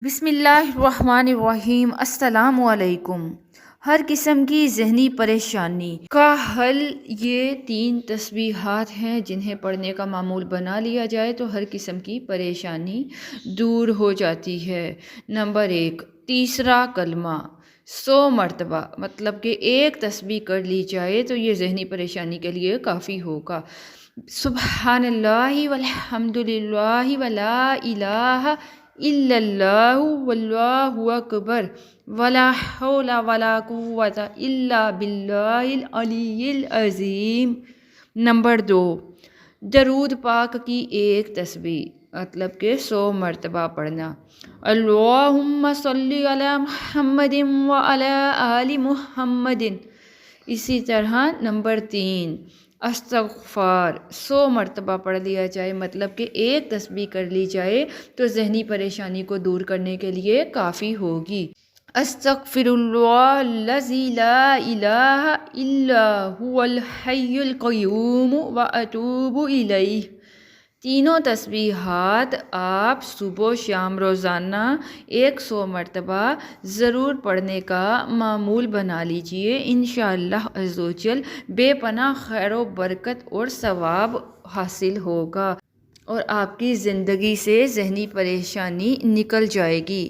بسم اللہ الرحمن الرحیم۔ السلام علیکم۔ ہر قسم کی ذہنی پریشانی کا حل یہ 3 تسبیحات ہیں جنہیں پڑھنے کا معمول بنا لیا جائے تو ہر قسم کی پریشانی دور ہو جاتی ہے۔ نمبر 1، تیسرا کلمہ 100 مرتبہ، مطلب کہ ایک تسبیح کر لی جائے تو یہ ذہنی پریشانی کے لیے کافی ہوگا۔ سبحان اللہ والحمد للہ ولا الہ الا اللہ واللہ اکبر ولا حول ولا قوت الا باللہ العلی العظیم۔ نمبر 2، درود پاک کی ایک تسبیح، مطلب کہ 100 مرتبہ پڑھنا۔ اللہم صلی علی محمد وعلی آل محمد۔ اسی طرح نمبر 3، استغفار 100 مرتبہ پڑھ لیا جائے، مطلب کہ ایک تسبیح کر لی جائے تو ذہنی پریشانی کو دور کرنے کے لیے کافی ہوگی۔ استغفر اللہ الذی لا الہ الا هو الحی القیوم واتوب الیہ۔ تینوں تسبیحات آپ صبح و شام روزانہ 100 مرتبہ ضرور پڑھنے کا معمول بنا لیجئے۔ انشاءاللہ عزوجل بے پناہ خیر و برکت اور ثواب حاصل ہوگا اور آپ کی زندگی سے ذہنی پریشانی نکل جائے گی۔